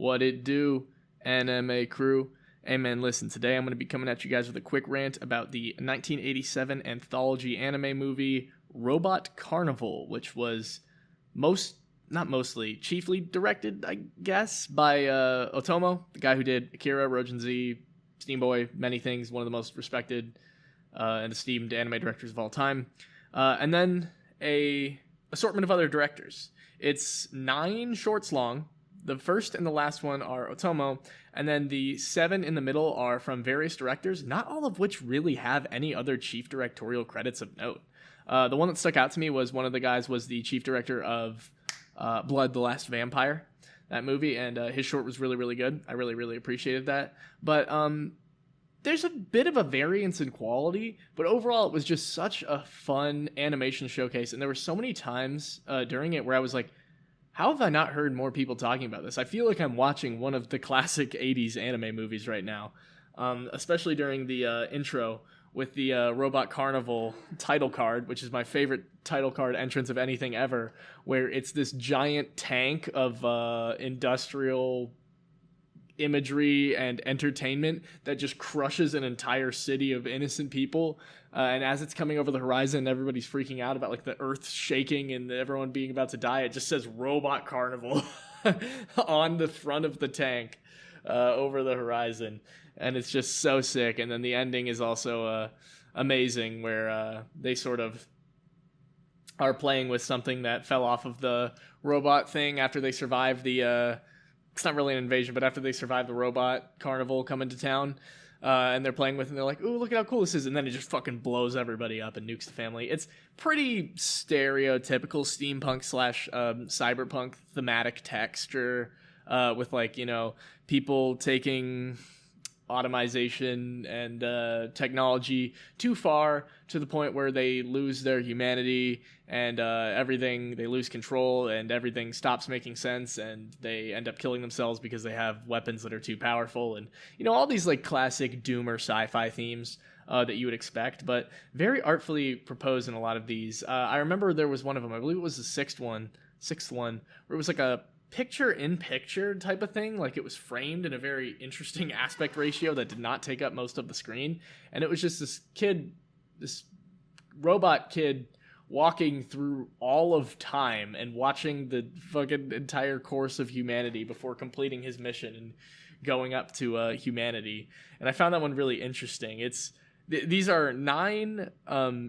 What it do, anime crew? Hey man, listen, today I'm going to be coming at you guys with a quick rant about the 1987 anthology anime movie Robot Carnival, which was chiefly directed, I guess, by Otomo, the guy who did Akira, Rojin Z, Steam Boy, many things, one of the most respected and esteemed anime directors of all time. And then a assortment of other directors. It's 9 shorts long. The first and the last one are Otomo, and then the 7 in the middle are from various directors, not all of which really have any other chief directorial credits of note. The one that stuck out to me was one of the guys was the chief director of Blood, the Last Vampire, that movie, and his short was really, really good. I really, really appreciated that. But there's a bit of a variance in quality, but overall it was just such a fun animation showcase, and there were so many times during it where I was like, how have I not heard more people talking about this? I feel like I'm watching one of the classic 80s anime movies right now, especially during the intro with the Robot Carnival title card, which is my favorite title card entrance of anything ever, where it's this giant tank of industrial imagery and entertainment that just crushes an entire city of innocent people, and as it's coming over the horizon, everybody's freaking out about like the earth shaking and everyone being about to die. It just says Robot Carnival on the front of the tank over the horizon, and it's just so sick. And then the ending is also amazing, where they sort of are playing with something that fell off of the robot thing after they survive the it's not really an invasion, but after they survive the robot carnival coming to town, and they're playing with it, and they're like, ooh, look at how cool this is, and then it just fucking blows everybody up and nukes the family. It's pretty stereotypical steampunk slash cyberpunk thematic texture, with like, you know, people taking automation and technology too far to the point where they lose their humanity and they lose control and everything stops making sense and they end up killing themselves because they have weapons that are too powerful, and you know, all these like classic doomer sci-fi themes that you would expect, but very artfully proposed in a lot of these. I remember there was one of them, I believe it was the sixth one, where it was like a picture-in-picture type of thing. Like, it was framed in a very interesting aspect ratio that did not take up most of the screen. And it was just this robot kid walking through all of time and watching the fucking entire course of humanity before completing his mission and going up to humanity. And I found that one really interesting. These are 9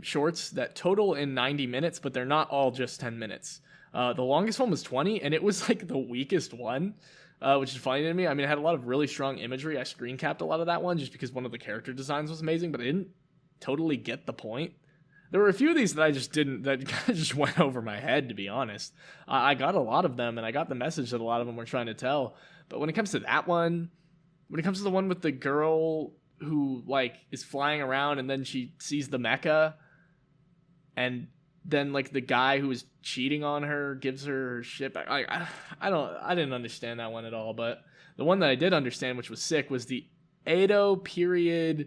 shorts that total in 90 minutes, but they're not all just 10 minutes. The longest one was 20, and it was like the weakest one, which is funny to me. I mean, it had a lot of really strong imagery. I screen capped a lot of that one just because one of the character designs was amazing, but I didn't totally get the point. There were a few of these that I just didn't, that kind of just went over my head, to be honest. I got a lot of them, and I got the message that a lot of them were trying to tell. But when it comes to that one, when it comes to the one with the girl who, like, is flying around and then she sees the mecha, and then like the guy who was cheating on her gives her shit back. I didn't understand that one at all. But the one that I did understand, which was sick, was the Edo period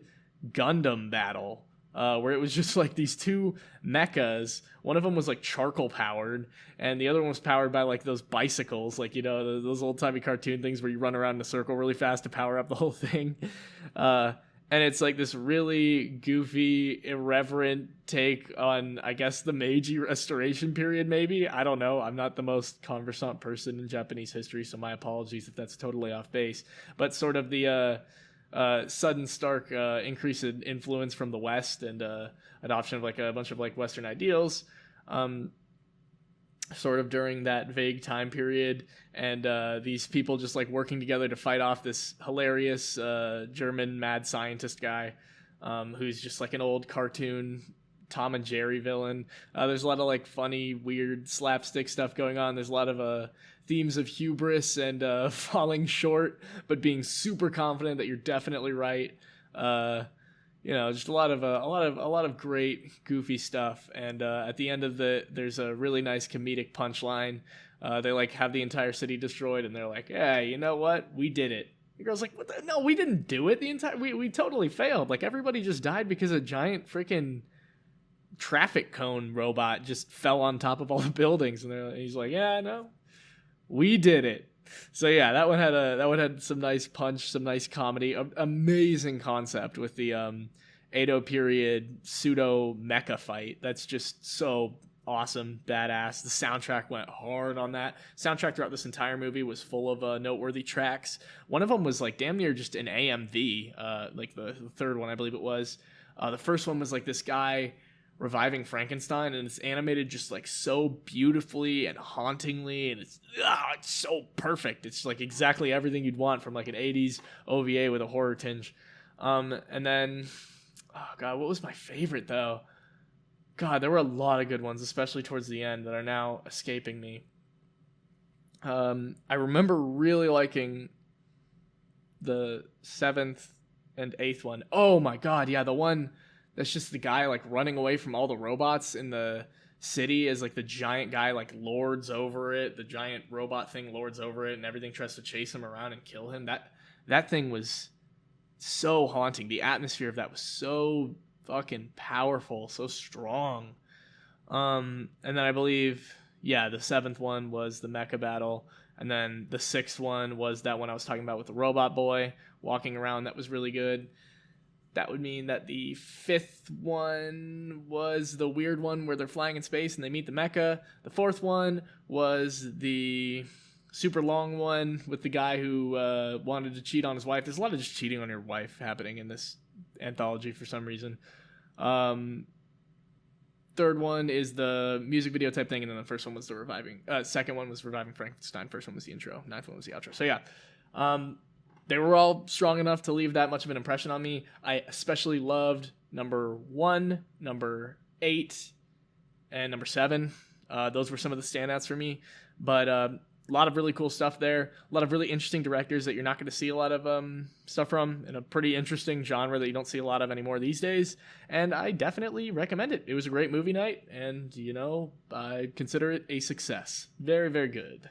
Gundam battle, where it was just like these 2 mechas. One of them was like charcoal powered, and the other one was powered by like those bicycles, like, you know, those old timey cartoon things where you run around in a circle really fast to power up the whole thing. And it's like this really goofy, irreverent take on, I guess, the Meiji Restoration period, maybe. I don't know. I'm not the most conversant person in Japanese history, so my apologies if that's totally off base. But sort of the sudden, stark increase in influence from the West and adoption of like a bunch of like Western ideals, sort of during that vague time period, and these people just like working together to fight off this hilarious German mad scientist guy, who's just like an old cartoon Tom and Jerry villain. There's a lot of like funny, weird slapstick stuff going on. There's a lot of themes of hubris and falling short, but being super confident that you're definitely right. You know, just a lot of great goofy stuff. And at the end of there's a really nice comedic punchline. They like have the entire city destroyed, and they're like, "Yeah, you know what? We did it." The girl's like, "What? No, we didn't do it. We totally failed. Like, everybody just died because a giant freaking traffic cone robot just fell on top of all the buildings." And he's like, "Yeah, I know. We did it." So yeah, that one had some nice punch, some nice comedy, amazing concept with the Edo period pseudo mecha fight. That's just so awesome, badass. The soundtrack went hard on that. Soundtrack throughout this entire movie was full of noteworthy tracks. One of them was like damn near just an AMV, like the third one I believe it was. The first one was like this guy reviving Frankenstein, and it's animated just like so beautifully and hauntingly, and it's so perfect. It's like exactly everything you'd want from like an 80s OVA with a horror tinge. And then, oh god, what was my favorite though? God, there were a lot of good ones, especially towards the end, that are now escaping me. I remember really liking the 7th and 8th one. Oh my god, yeah, the one that's just the guy like running away from all the robots in the city as like the giant guy like lords over it. The giant robot thing lords over it, and everything tries to chase him around and kill him. That thing was so haunting. The atmosphere of that was so fucking powerful, so strong. And then I believe, yeah, the 7th one was the mecha battle, and then the 6th one was that one I was talking about with the robot boy walking around. That was really good. That would mean that the 5th one was the weird one where they're flying in space and they meet the mecha. The 4th one was the super long one with the guy who wanted to cheat on his wife. There's a lot of just cheating on your wife happening in this anthology for some reason. 3rd one is the music video type thing, and then the first one was the reviving. 2nd one was reviving Frankenstein. 1st one was the intro. 9th one was the outro. So yeah. They were all strong enough to leave that much of an impression on me. I especially loved number 1, number 8, and number 7. Those were some of the standouts for me. But a lot of really cool stuff there. A lot of really interesting directors that you're not going to see a lot of stuff from, in a pretty interesting genre that you don't see a lot of anymore these days. And I definitely recommend it. It was a great movie night, and, I consider it a success. Very, very good.